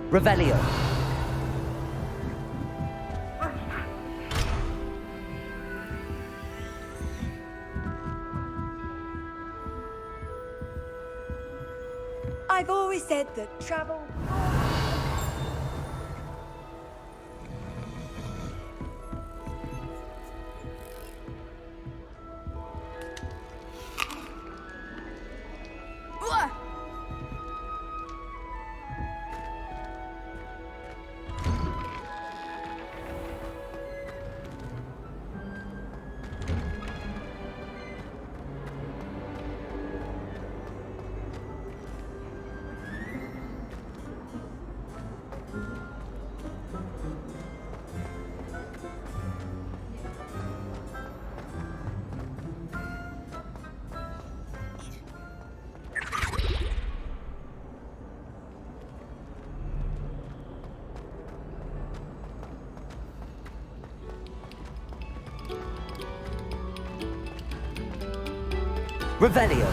Revelio. I've always said that travel... Revelio.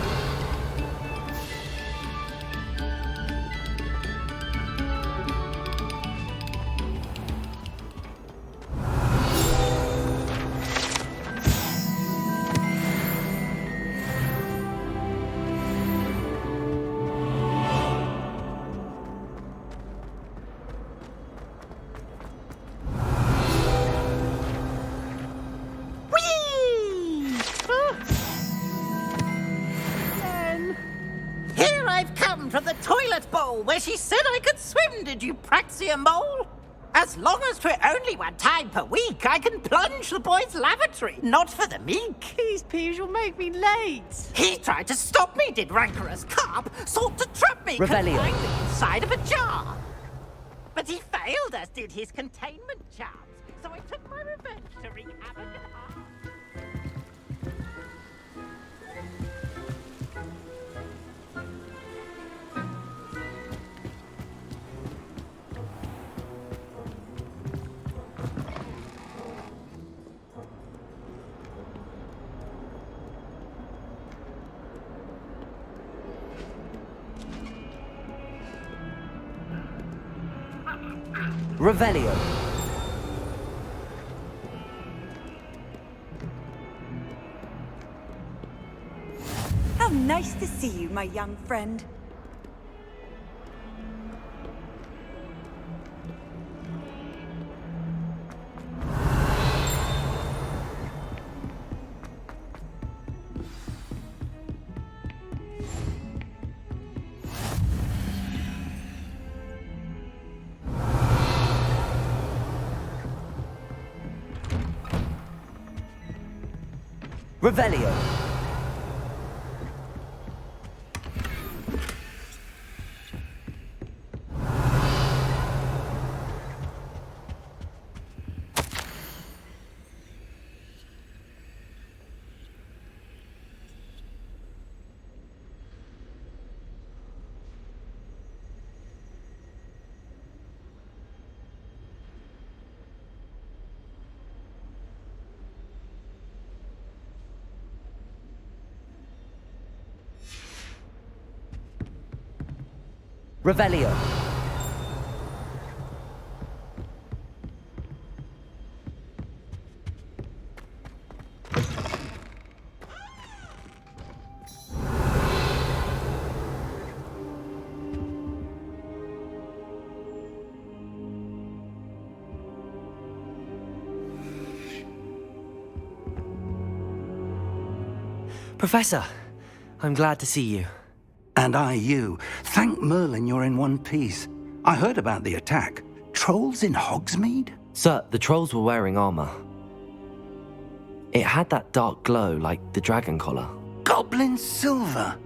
From the toilet bowl where she said I could swim, did you praxia mole? As long as 'twere only 1 time per week, I can plunge the boy's lavatory, not for the meek. These peas will make me late. He tried to stop me, did rancorous carp, sought to trap me, Revelio. confined me inside of a jar. But he failed, as did his containment charms, so I took my revenge to wreak havoc and harm. Revelio. How nice to see you, my young friend. Revelio. Revelio. Professor, I'm glad to see you. And I you. Thank Merlin you're in one piece. I heard about the attack. Trolls in Hogsmeade? Sir, the trolls were wearing armor. It had that dark glow like the dragon collar. Goblin silver!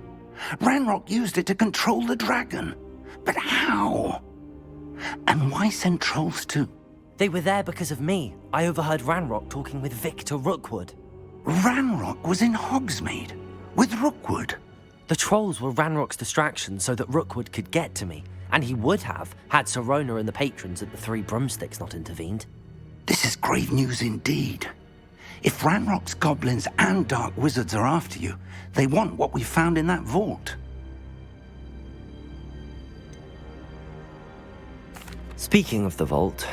Ranrock used it to control the dragon. But how? And why send trolls too? They were there because of me. I overheard Ranrock talking with Victor Rookwood. Ranrock was in Hogsmeade with Rookwood. The trolls were Ranrock's distraction so that Rookwood could get to me, and he would have had Sirona and the patrons at the Three Broomsticks not intervened. This is grave news indeed. If Ranrock's goblins and dark wizards are after you, they want what we found in that vault. Speaking of the vault,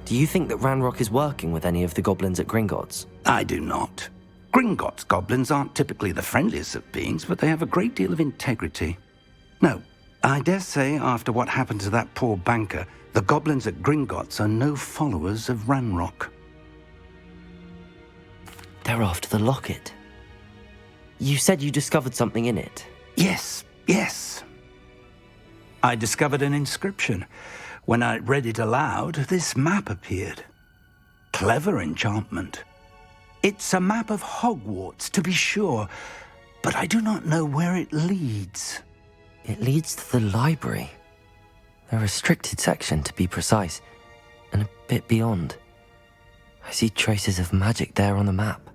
do you think that Ranrock is working with any of the goblins at Gringotts? I do not. Gringotts goblins aren't typically the friendliest of beings, but they have a great deal of integrity. No, I dare say after what happened to that poor banker, the goblins at Gringotts are no followers of Ranrock. They're after the locket. You said you discovered something in it. Yes. I discovered an inscription. When I read it aloud, this map appeared. Clever enchantment. It's a map of Hogwarts, to be sure, but I do not know where it leads. It leads to the library. The restricted section, to be precise, and a bit beyond. I see traces of magic there on the map.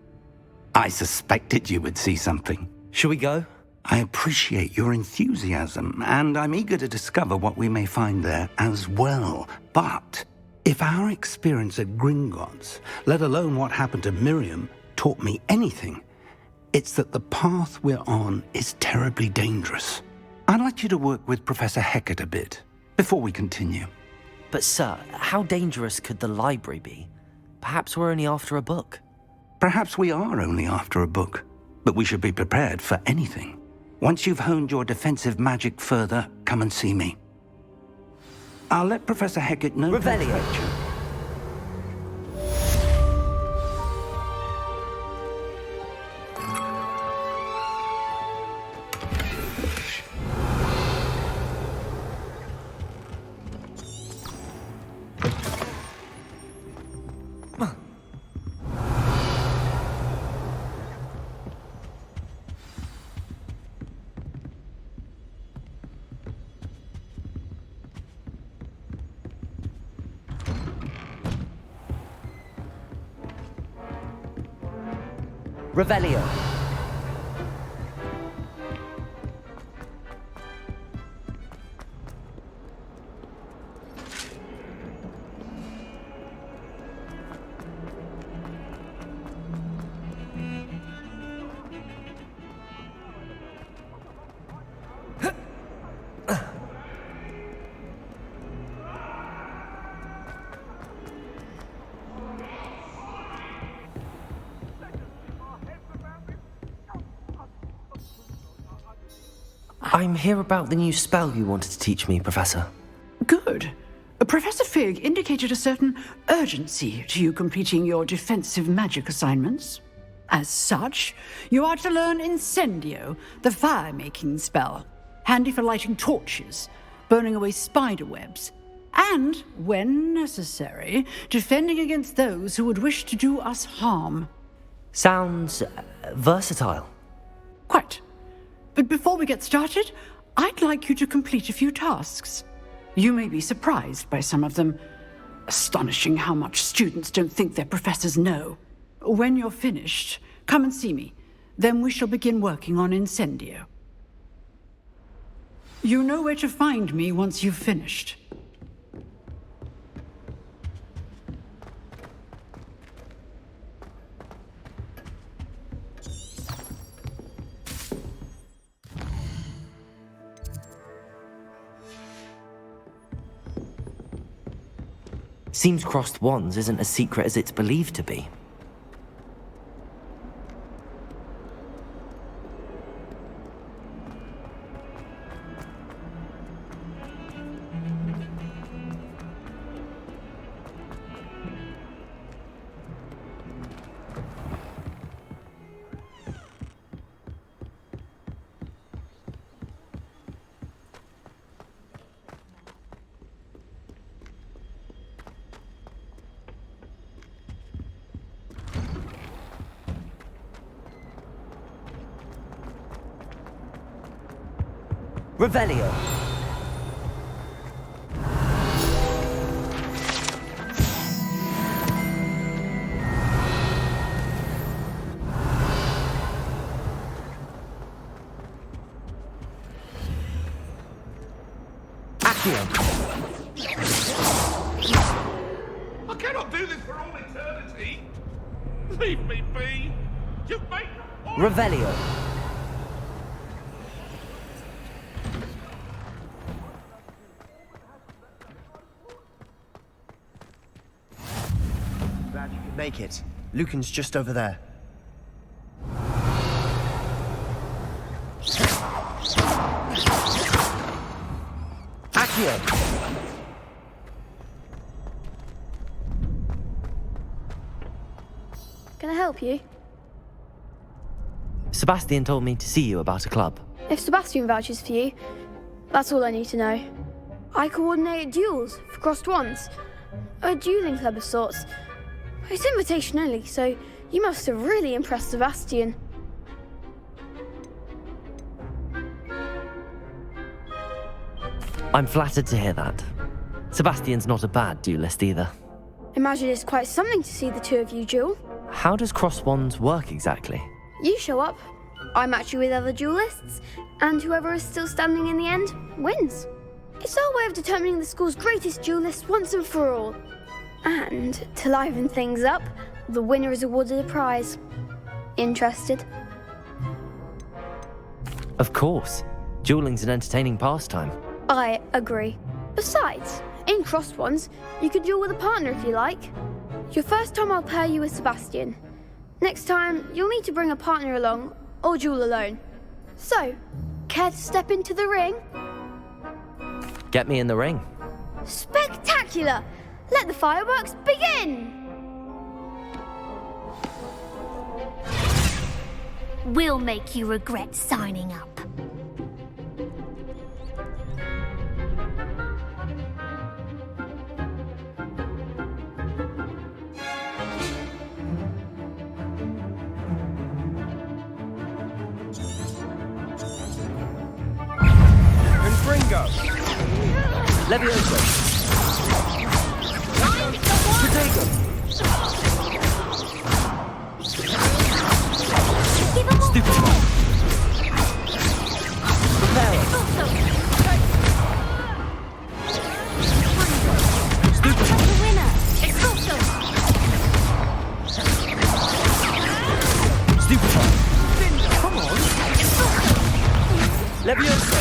I suspected you would see something. Shall we go? I appreciate your enthusiasm, and I'm eager to discover what we may find there as well. But if our experience at Gringotts, let alone what happened to Miriam, taught me anything, it's that the path we're on is terribly dangerous. I'd like you to work with Professor Hecat a bit before we continue. But sir, how dangerous could the library be? Perhaps we're only after a book. Perhaps we are only after a book, but we should be prepared for anything. Once you've honed your defensive magic further, come and see me. I'll let Professor Hecat know. Revelio. Revelio. I'm here about the new spell you wanted to teach me, Professor. Good. Professor Fig indicated a certain urgency to you completing your defensive magic assignments. As such, you are to learn Incendio, the fire-making spell, handy for lighting torches, burning away spider webs, and, when necessary, defending against those who would wish to do us harm. Sounds versatile. Quite. But before we get started, I'd like you to complete a few tasks. You may be surprised by some of them. Astonishing how much students don't think their professors know. When you're finished, come and see me. Then we shall begin working on Incendio. You know where to find me once you've finished. Seems crossed wands isn't as secret as it's believed to be. Revelio. Accio. I cannot do this for all eternity. Leave me be. You've made Revelio. make it. Lucan's just over there. Accio! Can I help you? Sebastian told me to see you about a club. If Sebastian vouches for you, that's all I need to know. I coordinate duels for crossed wands. A dueling club of sorts. It's invitation only, so you must have really impressed Sebastian. I'm flattered to hear that. Sebastian's not a bad duelist either. Imagine it's quite something to see the two of you duel. How does cross wands work exactly? You show up, I match you with other duelists, and whoever is still standing in the end wins. It's our way of determining the school's greatest duelist once and for all. And to liven things up, the winner is awarded a prize. Interested? Of course. Dueling's an entertaining pastime. I agree. Besides, in crossed ones, you could duel with a partner if you like. Your first time I'll pair you with Sebastian. Next time, you'll need to bring a partner along, or duel alone. So, care to step into the ring? Get me in the ring. Spectacular! Let the fireworks begin! We'll make you regret signing up. Levioso! Potato! Stupid! Prepare! Stupid! Stupid! Come on! Levioso!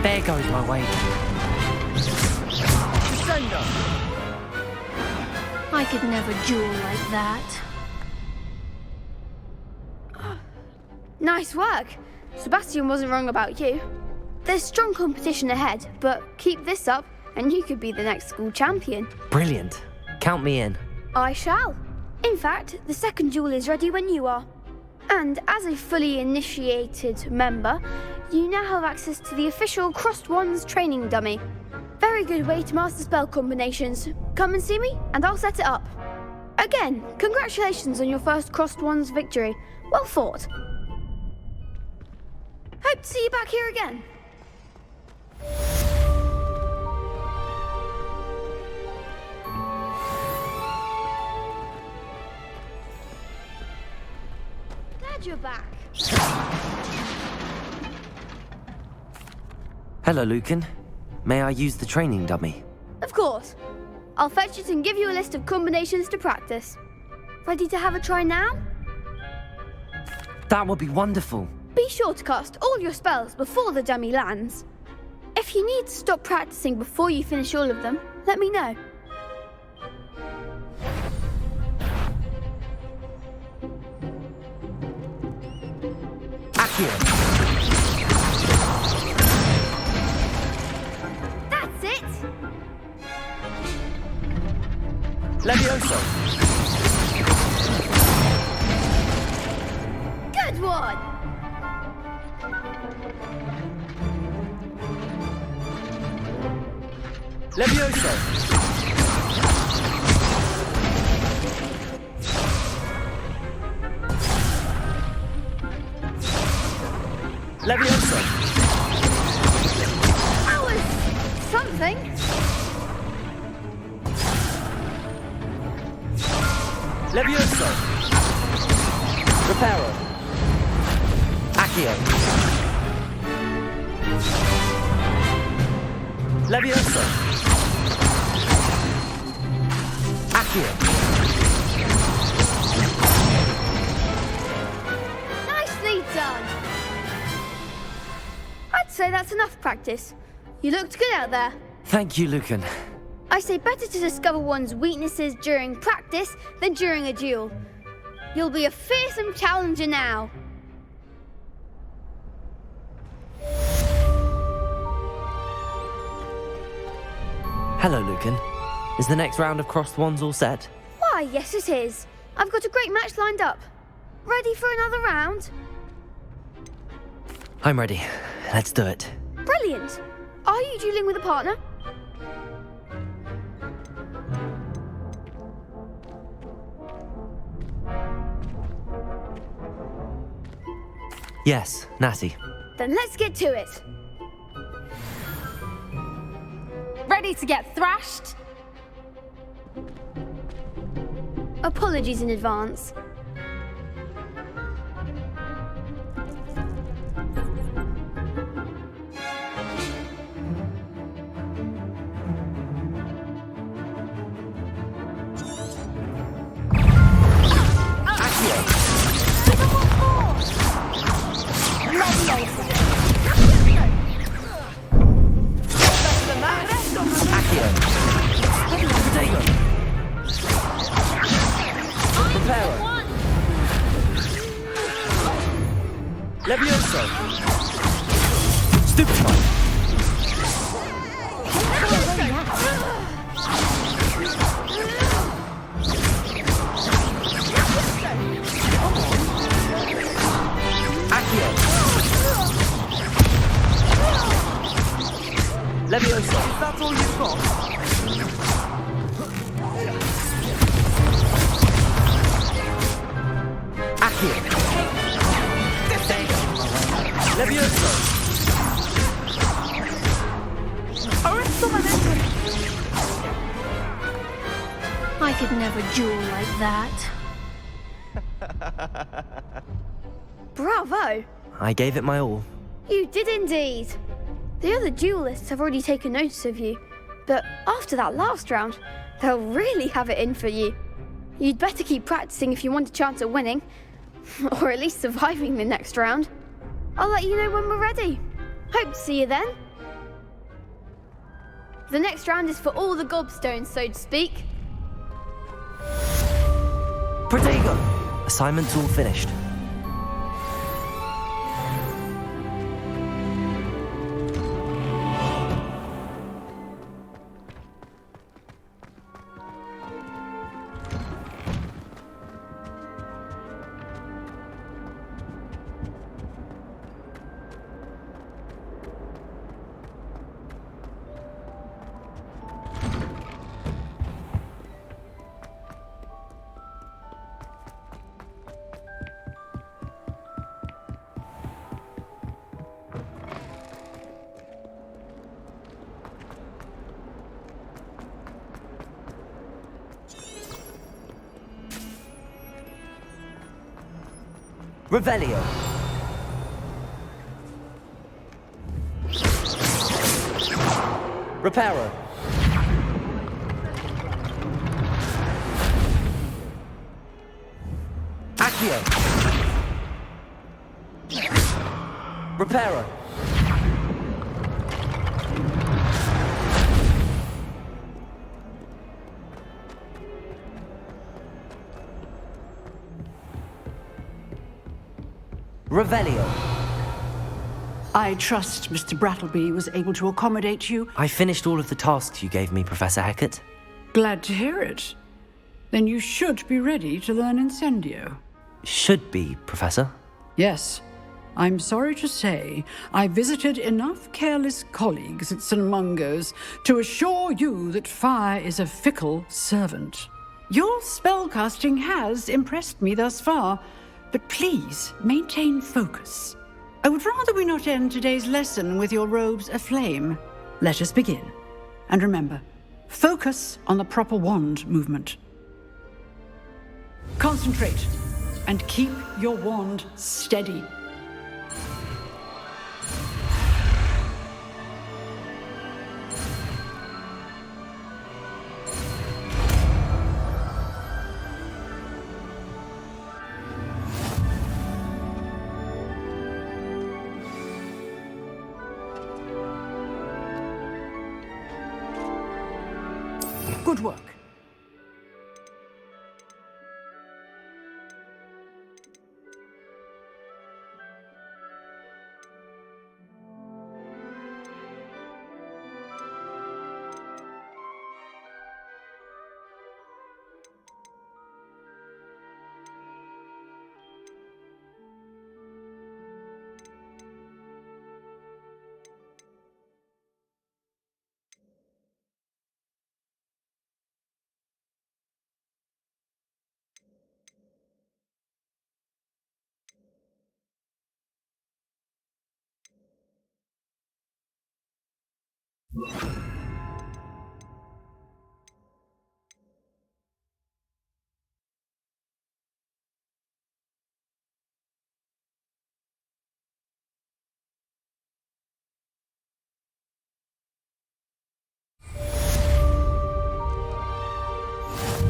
There goes my way. I could never duel like that. Nice work. Sebastian wasn't wrong about you. There's strong competition ahead, but keep this up and you could be the next school champion. Brilliant. Count me in. I shall. In fact, the second duel is ready when you are. And as a fully initiated member, you now have access to the official Crossed Wands training dummy. Very good way to master spell combinations. Come and see me, and I'll set it up. Again, congratulations on your first Crossed Wands victory. Well fought. Hope to see you back here again. Glad you're back. Hello, Lucan. May I use the training dummy? Of course. I'll fetch it and give you a list of combinations to practice. Ready to have a try now? That would be wonderful. Be sure to cast all your spells before the dummy lands. If you need to stop practicing before you finish all of them, let me know. Accio! That's it! Levioso! Good one! Levioso! Levioso! That was something. Levioso! Reparo! Accio! Levioso! Accio! Nicely done. I'd say that's enough practice. You looked good out there. Thank you, Lucan. I say better to discover one's weaknesses during practice than during a duel. You'll be a fearsome challenger now. Hello, Lucan. Is the next round of crossed wands all set? Why, yes it is. I've got a great match lined up. Ready for another round? I'm ready. Let's do it. Brilliant. Are you dueling with a partner? Yes, Natty. Then let's get to it. Ready to get thrashed? Apologies in advance. Levioso! Stupefy! Accio! Levioso! Is that all you've got? Accio! Levioso! I could never duel like that. Bravo! I gave it my all. You did indeed. The other duelists have already taken notice of you, but after that last round, they'll really have it in for you. You'd better keep practicing if you want a chance at winning, or at least surviving the next round. I'll let you know when we're ready. Hope to see you then. The next round is for all the gobstones, so to speak. Protego! Assignment's all finished. Revelio! Reparo! Accio! Reparo! Revelio! I trust Mr. Brattleby was able to accommodate you. I finished all of the tasks you gave me, Professor Hecat. Glad to hear it. Then you should be ready to learn Incendio. Should be, Professor. Yes. I'm sorry to say I visited enough careless colleagues at St. Mungo's to assure you that fire is a fickle servant. Your spellcasting has impressed me thus far, but please maintain focus. I would rather we not end today's lesson with your robes aflame. Let us begin. And remember, focus on the proper wand movement. Concentrate and keep your wand steady. Good work.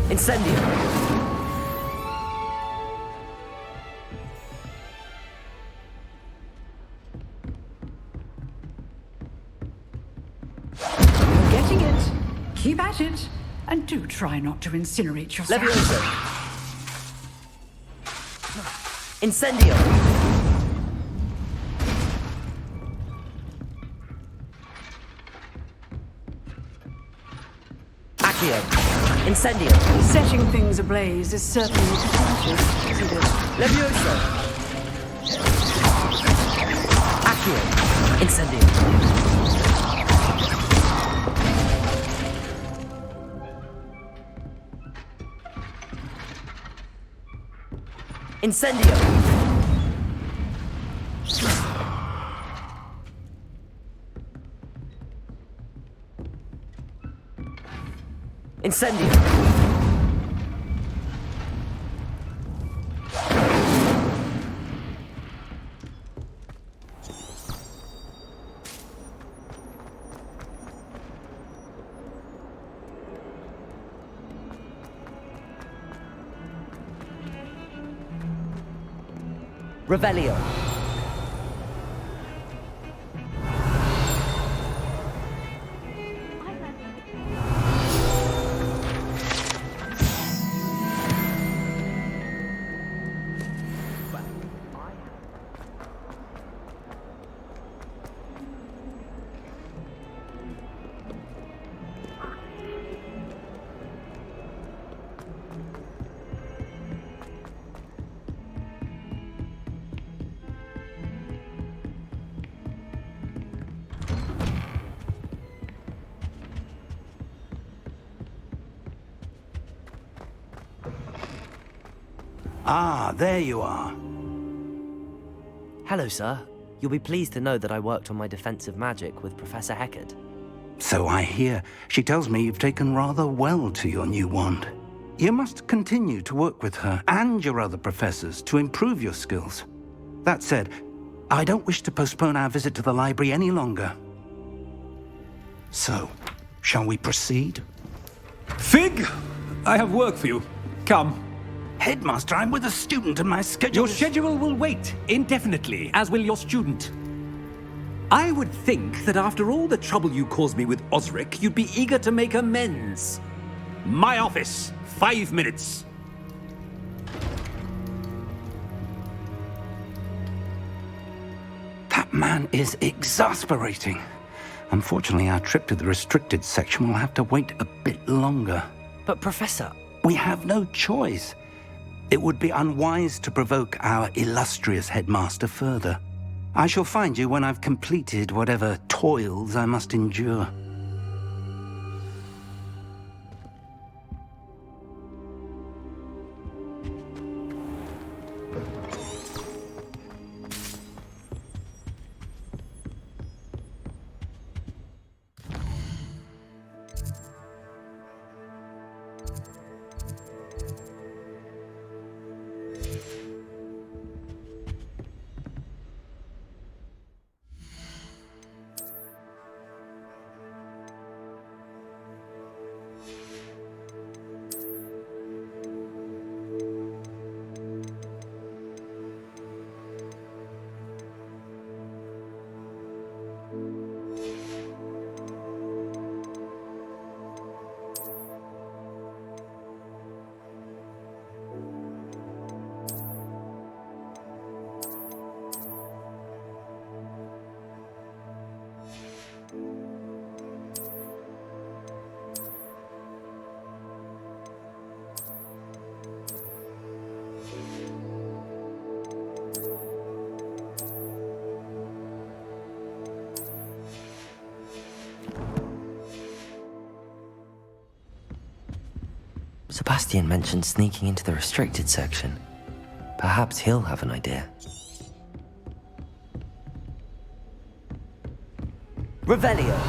Incendio. You're getting it. Keep at it. And do try not to incinerate yourself. Levioso. Incendio. Accio. Incendio. Setting things ablaze is certainly contagious, isn't it? Levioso. Accio. Incendio. Incendio. Incendio. Revelio. Ah, there you are. Hello, sir. You'll be pleased to know that I worked on my defensive magic with Professor Heckard. So I hear. She tells me you've taken rather well to your new wand. You must continue to work with her and your other professors to improve your skills. That said, I don't wish to postpone our visit to the library any longer. So, shall we proceed? Fig, I have work for you. Come. Headmaster, I'm with a student and my schedule Your schedule will wait indefinitely, as will your student. I would think that after all the trouble you caused me with Osric, you'd be eager to make amends. My office, 5 minutes. That man is exasperating. Unfortunately, our trip to the restricted section will have to wait a bit longer. But, Professor... We have no choice. It would be unwise to provoke our illustrious headmaster further. I shall find you when I've completed whatever toils I must endure. Sebastian mentioned sneaking into the restricted section. Perhaps he'll have an idea. Revelio!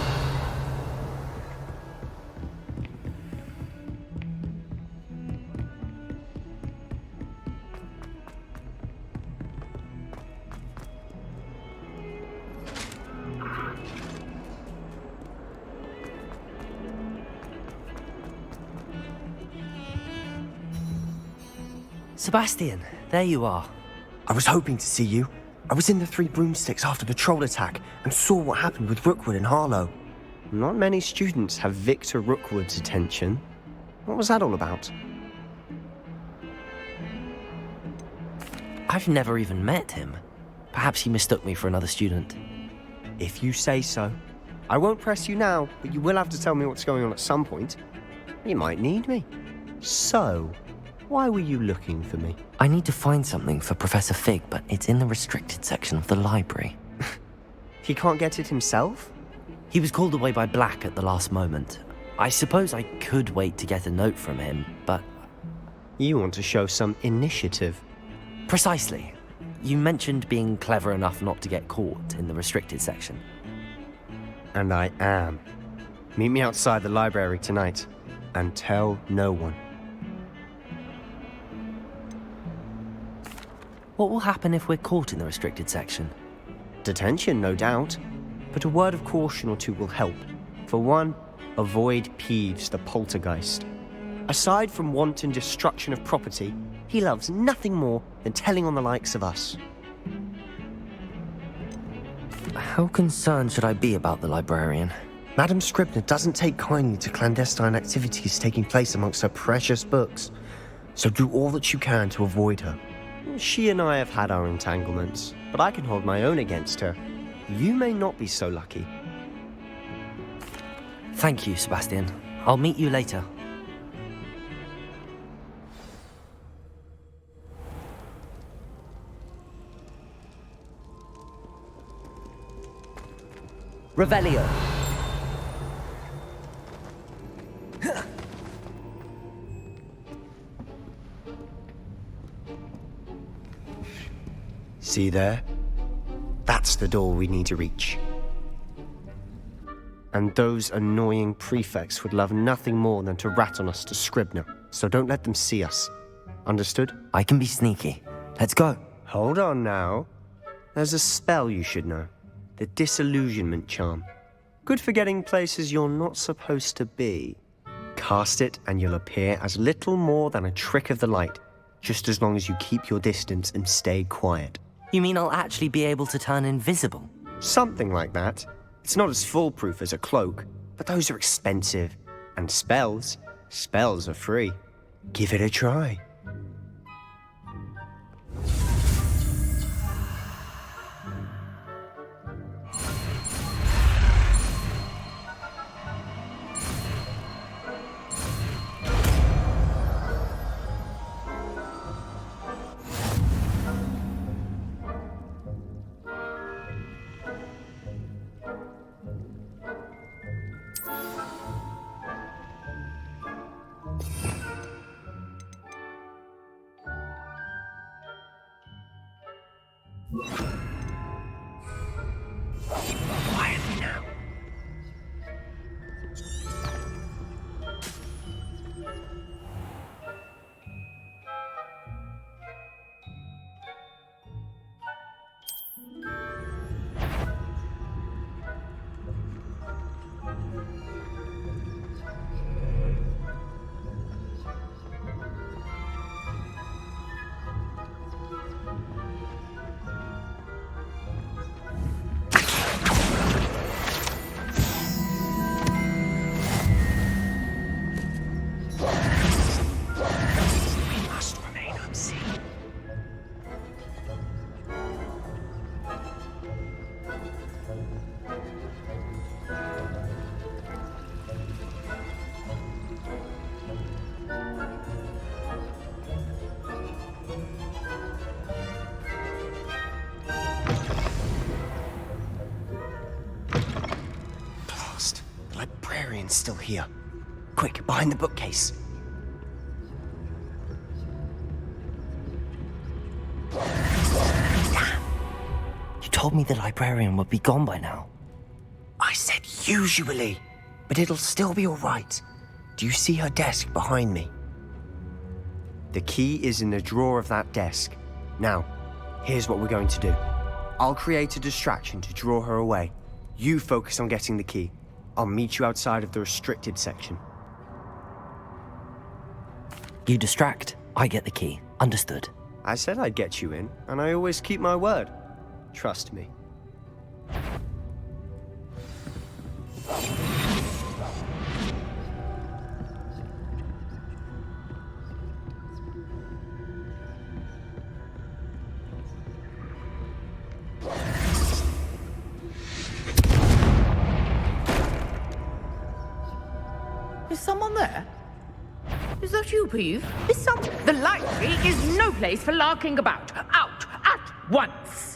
Sebastian, there you are. I was hoping to see you. I was in the Three Broomsticks after the troll attack and saw what happened with Rookwood and Harlow. Not many students have Victor Rookwood's attention. What was that all about? I've never even met him. Perhaps he mistook me for another student. If you say so. I won't press you now, but you will have to tell me what's going on at some point. You might need me. So, why were you looking for me? I need to find something for Professor Fig, but it's in the restricted section of the library. He can't get it himself? He was called away by Black at the last moment. I suppose I could wait to get a note from him, but... You want to show some initiative. Precisely. You mentioned being clever enough not to get caught in the restricted section. And I am. Meet me outside the library tonight, and tell no one. What will happen if we're caught in the restricted section? Detention, no doubt. But a word of caution or two will help. For one, avoid Peeves the poltergeist. Aside from wanton destruction of property, he loves nothing more than telling on the likes of us. How concerned should I be about the librarian? Madam Scribner doesn't take kindly to clandestine activities taking place amongst her precious books, so do all that you can to avoid her. She and I have had our entanglements, but I can hold my own against her. You may not be so lucky. Thank you, Sebastian. I'll meet you later. Revelio. See there? That's the door we need to reach. And those annoying prefects would love nothing more than to rat on us to Scribner, so don't let them see us. Understood? I can be sneaky. Let's go. Hold on now. There's a spell you should know. The Disillusionment Charm. Good for getting places you're not supposed to be. Cast it and you'll appear as little more than a trick of the light, just as long as you keep your distance and stay quiet. You mean I'll actually be able to turn invisible? Something like that. It's not as foolproof as a cloak, but those are expensive. And spells are free. Give it a try. Quietly now. Still here. Quick, behind the bookcase. told me the librarian would be gone by now. I said usually, but it'll still be all right. Do you see her desk behind me? The key is in the drawer of that desk. Now, here's what we're going to do. I'll create a distraction to draw her away. You focus on getting the key. I'll meet you outside of the restricted section. You distract, I get the key. Understood. I said I'd get you in, and I always keep my word. Trust me. Is someone there? Is that you, Peeve? The library is no place for larking about. Out at once!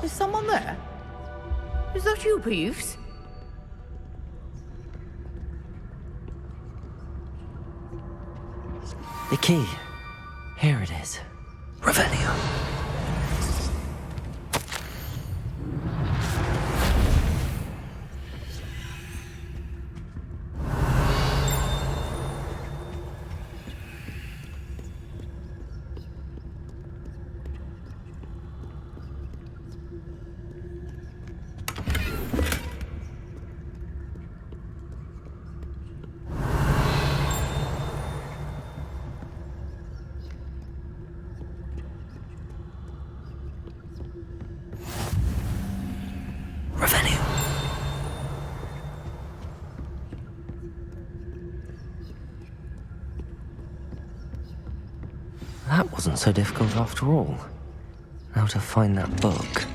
Is someone there? Is that you, Peeves? The key. Here it is. Revelio. That wasn't so difficult after all. Now to find that book.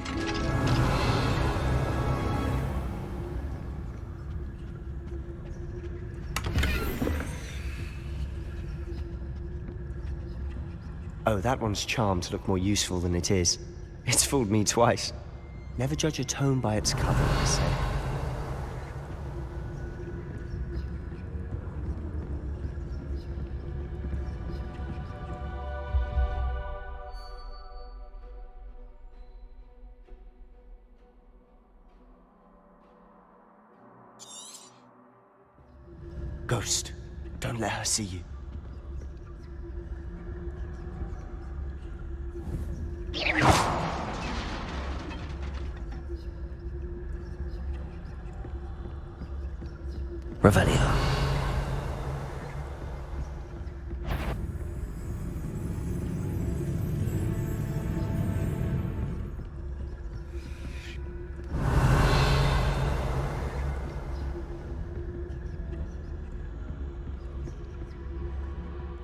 Oh, that one's charmed to look more useful than it is. It's fooled me twice. Never judge a tome by its cover, I say. Ghost, don't let her see you. Revelio.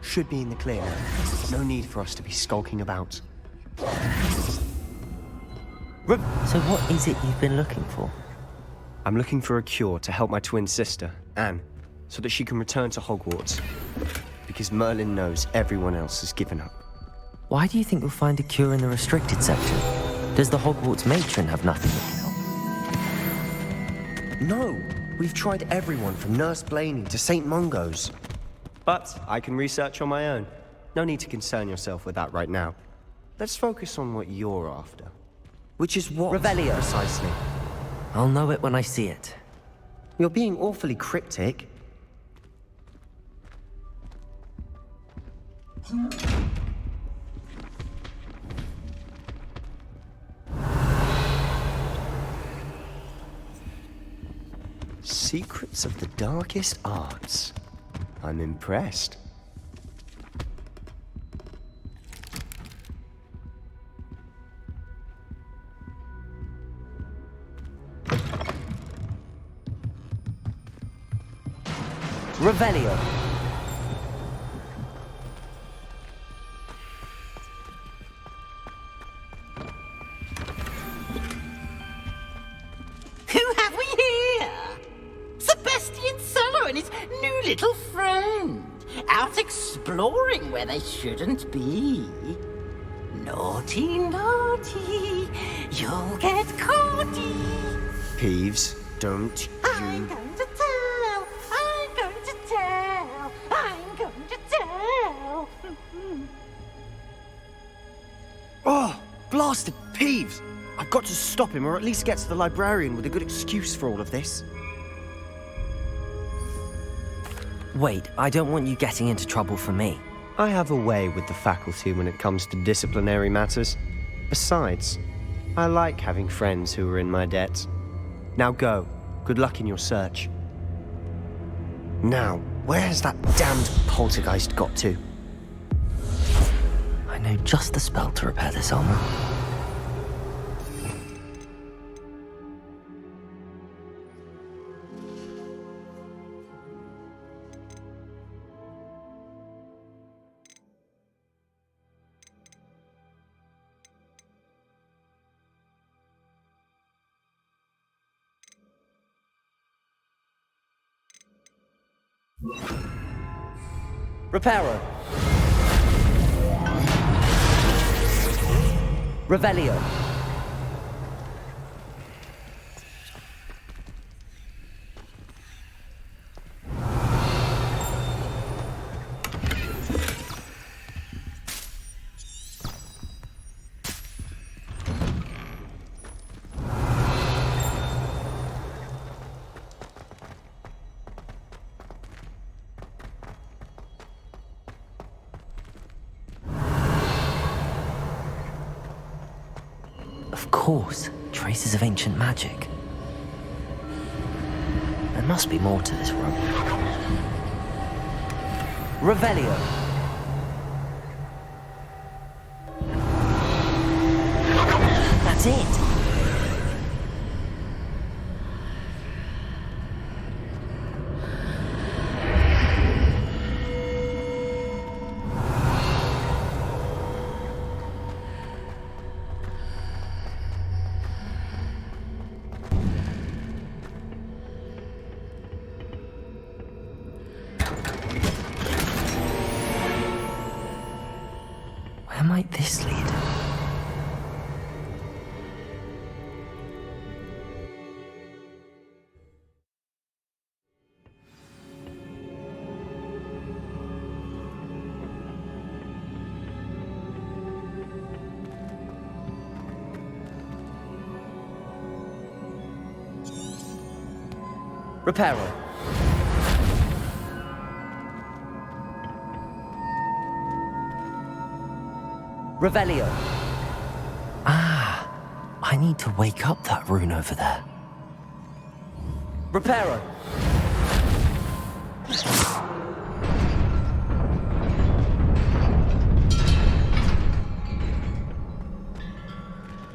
Should be in the clear now. No need for us to be skulking about. So what is it you've been looking for? I'm looking for a cure to help my twin sister, Anne, so that she can return to Hogwarts. Because Merlin knows everyone else has given up. Why do you think you'll find a cure in the restricted section? Does the Hogwarts matron have nothing that can help? No! We've tried everyone from Nurse Blaney to St. Mungo's. But I can research on my own. No need to concern yourself with that right now. Let's focus on what you're after. Which is what? Revelio. Precisely. I'll know it when I see it. You're being awfully cryptic. Secrets of the darkest arts. I'm impressed. Revelio. and his new little friend out exploring where they shouldn't be. Naughty, naughty, you'll get caughty. Peeves, don't I'm you... going to tell, I'm going to tell, I'm going to tell. Oh, blasted Peeves! I've got to stop him, or at least get to the librarian with a good excuse for all of this. Wait, I don't want you getting into trouble for me. I have a way with the faculty when it comes to disciplinary matters. Besides, I like having friends who are in my debt. Now go. Good luck in your search. Now, where's that damned poltergeist got to? I know just the spell to repair this armor. Reparo. Revelio. Of course, traces of ancient magic. There must be more to this room. Revelio. That's it. Where might this lead? Reparo. Revelio. Ah, I need to wake up that rune over there. Reparo.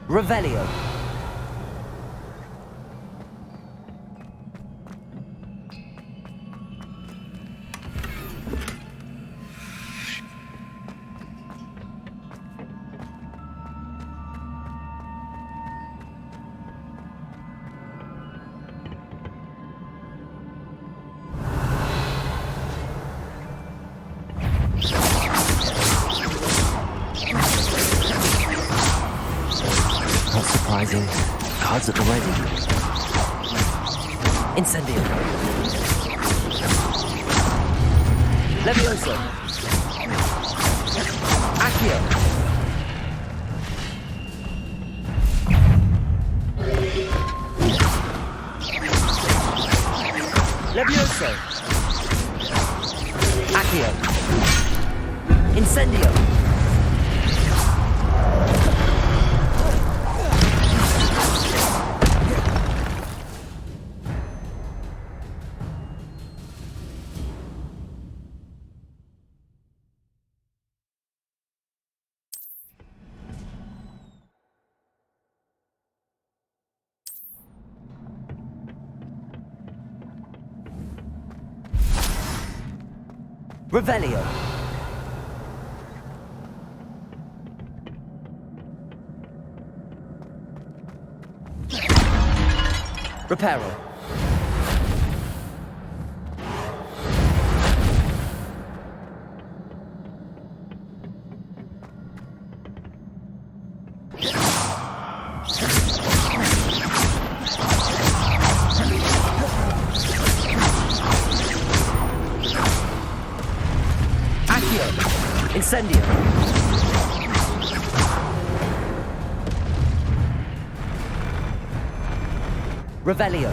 Revelio. Not surprising. Cards at the ready. Incendio. Levioso. Accio. Levioso. Accio. Incendio. Revelio. Reparo. Incendio. Revelio.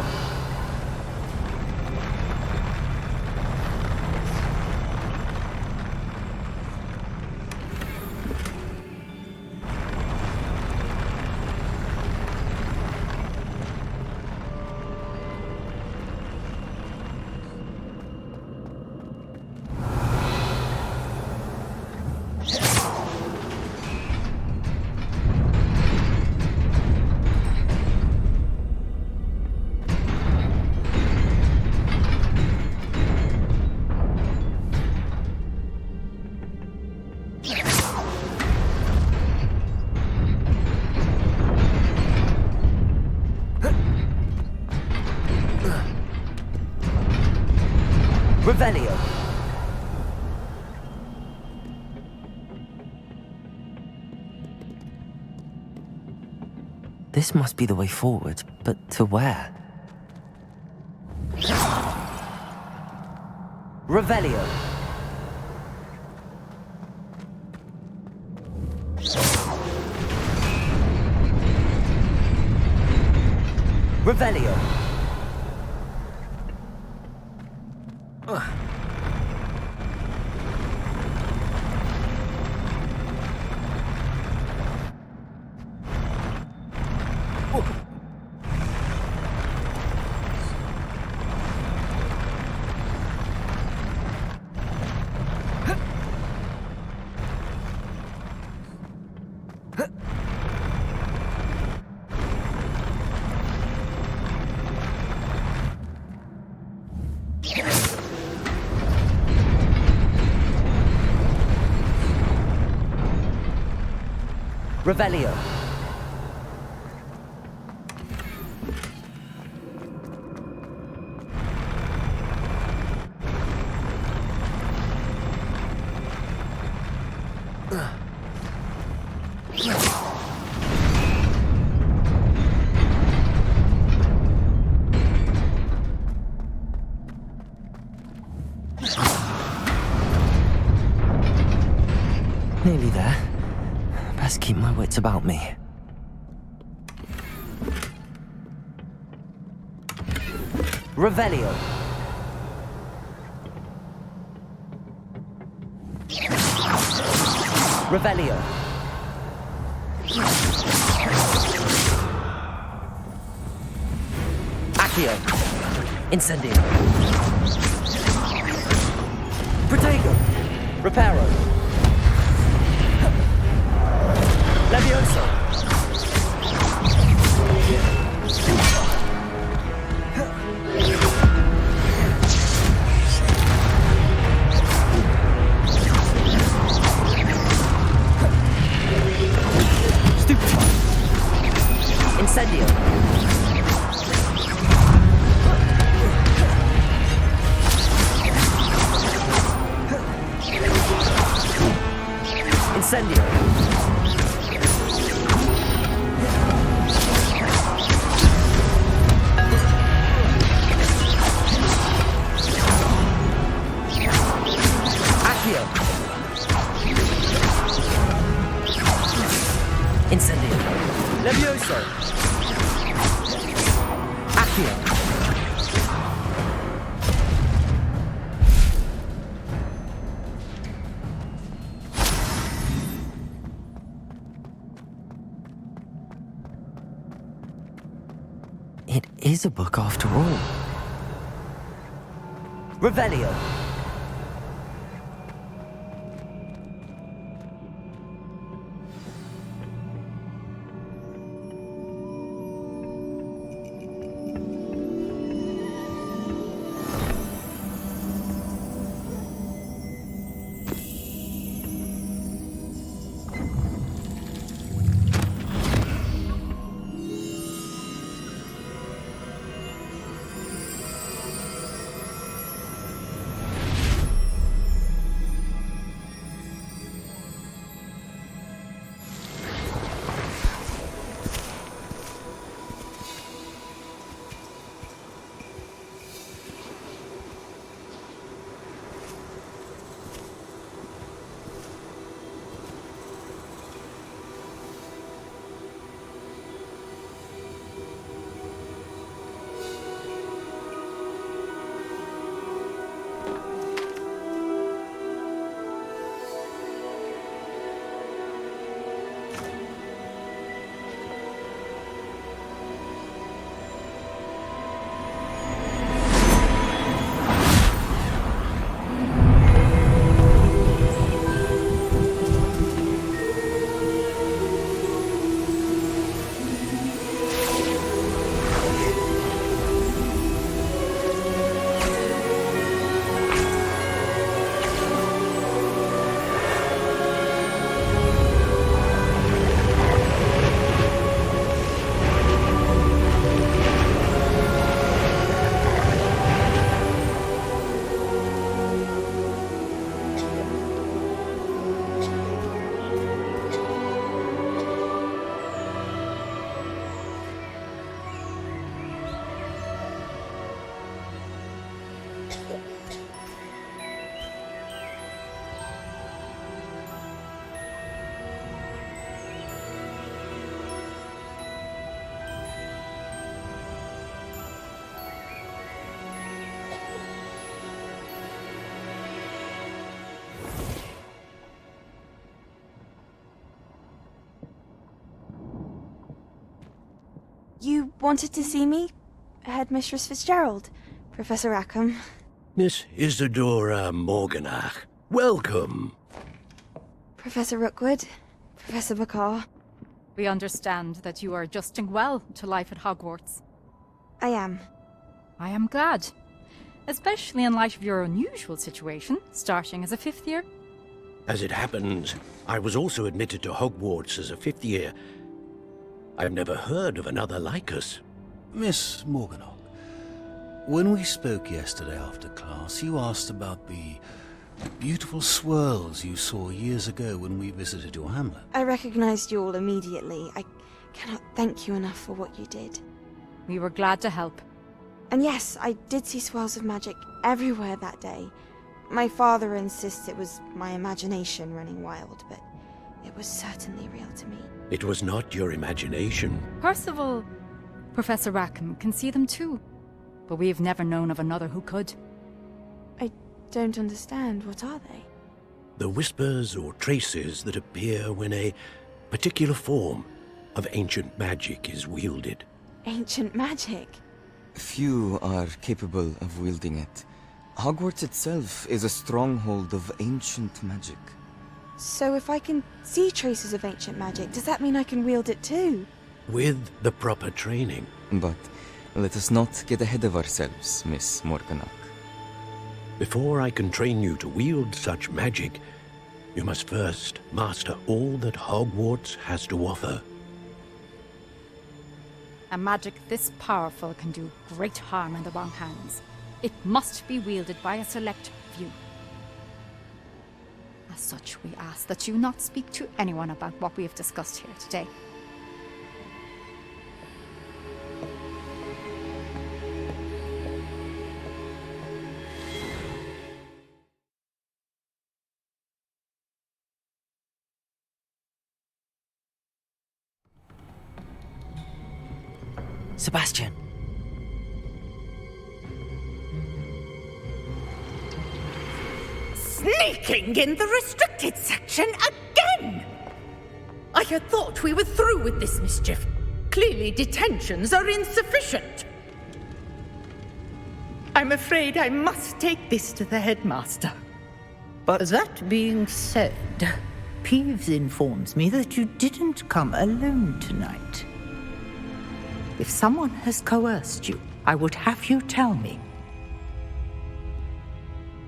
Revelio. This must be the way forward, but to where? Revelio. Revelio. Revelio. Nearly there. Best keep my wits about me. Revelio. Revelio. Accio. Incendio. Protego. Reparo. Levioso. Stupefy. Incendio. Incendio. Accio. Incendio. Levioso. Accio. It is a book after all. Revelio. You wanted to see me? Headmistress Fitzgerald, Professor Rackham. Miss Isadora Morganach, welcome. Professor Rookwood, Professor Bakar. We understand that you are adjusting well to life at Hogwarts. I am. I am glad. Especially in light of your unusual situation, starting as a 5th year. As it happens, I was also admitted to Hogwarts as a 5th year. I've never heard of another like us. Miss Morganach, when we spoke yesterday after class, you asked about the beautiful swirls you saw years ago when we visited your hamlet. I recognized you all immediately. I cannot thank you enough for what you did. We were glad to help. And yes, I did see swirls of magic everywhere that day. My father insists it was my imagination running wild, but it was certainly real to me. It was not your imagination. Percival, Professor Rackham can see them too, but we've never known of another who could. I don't understand. What are they? The whispers or traces that appear when a particular form of ancient magic is wielded. Ancient magic? Few are capable of wielding it. Hogwarts itself is a stronghold of ancient magic. So if I can see traces of ancient magic, does that mean I can wield it too? With the proper training. But let us not get ahead of ourselves, Miss Morganach. Before I can train you to wield such magic, you must first master all that Hogwarts has to offer. A magic this powerful can do great harm in the wrong hands. It must be wielded by a select few. As such, we ask that you not speak to anyone about what we have discussed here today. Sebastian. Sneaking in the restricted section again! I had thought we were through with this mischief. Clearly detentions are insufficient. I'm afraid I must take this to the headmaster. But that being said, Peeves informs me that you didn't come alone tonight. If someone has coerced you, I would have you tell me.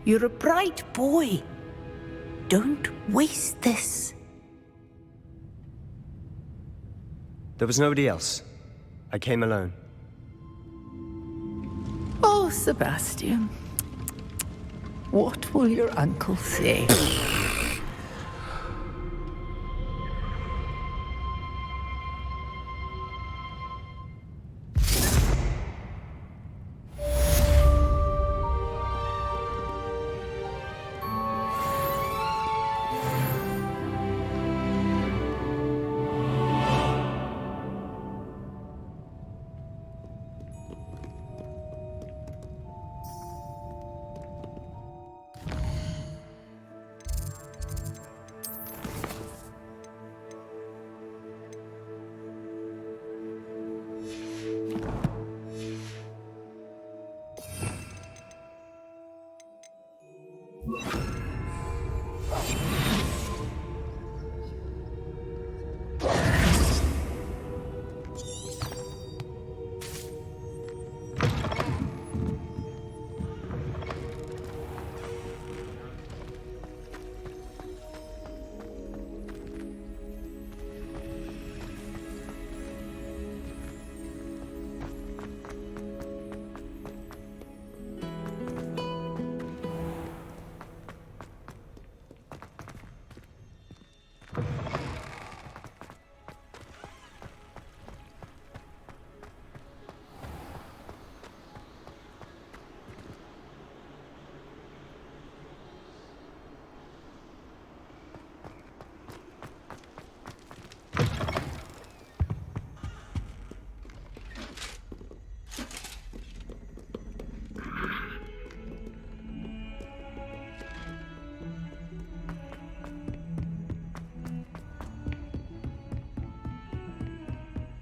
You're a bright boy. Don't waste this. There was nobody else. I came alone. Oh, Sebastian. What will your uncle say?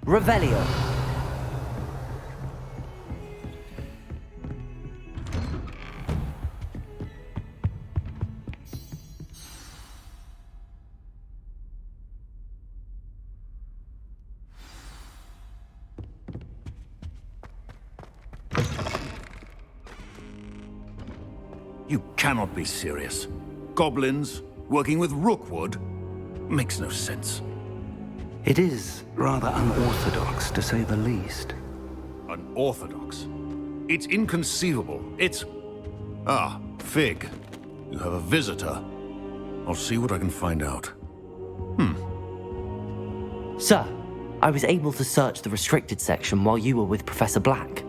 Revelio. You cannot be serious. Goblins working with Rookwood? Makes no sense. It is rather unorthodox, to say the least. Unorthodox? It's inconceivable. It's... Ah, Fig. You have a visitor. I'll see what I can find out. Sir, I was able to search the restricted section while you were with Professor Black.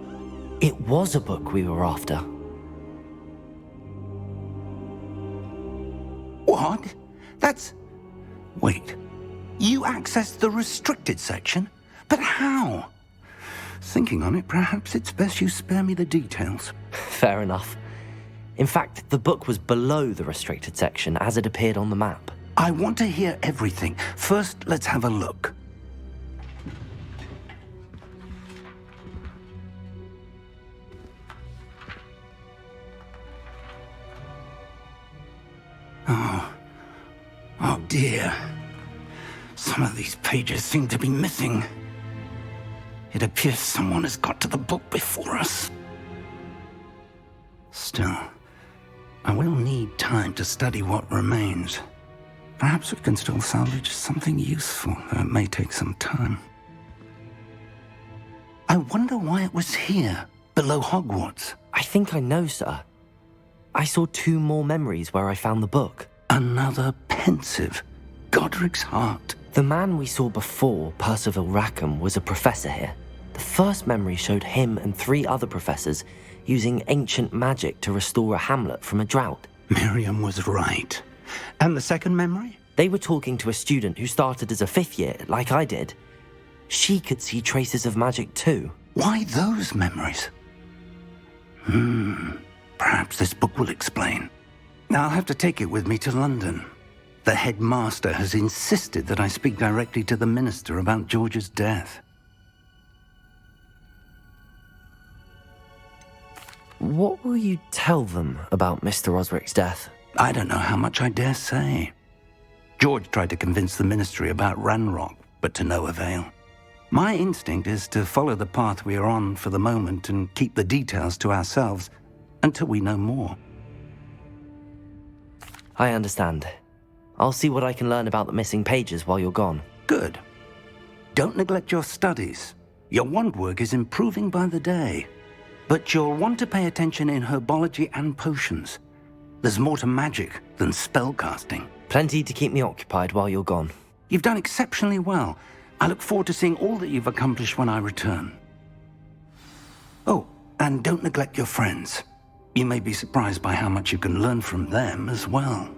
It was a book we were after. What? That's... Wait. You accessed the restricted section? But how? Thinking on it, perhaps it's best you spare me the details. Fair enough. In fact, the book was below the restricted section as it appeared on the map. I want to hear everything. First, let's have a look. Oh dear. Some of these pages seem to be missing. It appears someone has got to the book before us. Still, I will need time to study what remains. Perhaps we can still salvage something useful, though it may take some time. I wonder why it was here, below Hogwarts. I think I know, sir. I saw 2 more memories where I found the book. Another pensive. Godric's heart. The man we saw before, Percival Rackham, was a professor here. The first memory showed him and 3 other professors using ancient magic to restore a hamlet from a drought. Miriam was right. And the second memory? They were talking to a student who started as a 5th year, like I did. She could see traces of magic too. Why those memories? Perhaps this book will explain. Now I'll have to take it with me to London. The headmaster has insisted that I speak directly to the minister about George's death. What will you tell them about Mr. Osric's death? I don't know how much I dare say. George tried to convince the ministry about Ranrock, but to no avail. My instinct is to follow the path we are on for the moment and keep the details to ourselves until we know more. I understand. I'll see what I can learn about the missing pages while you're gone. Good. Don't neglect your studies. Your wand work is improving by the day. But you'll want to pay attention in herbology and potions. There's more to magic than spellcasting. Plenty to keep me occupied while you're gone. You've done exceptionally well. I look forward to seeing all that you've accomplished when I return. Oh, and don't neglect your friends. You may be surprised by how much you can learn from them as well.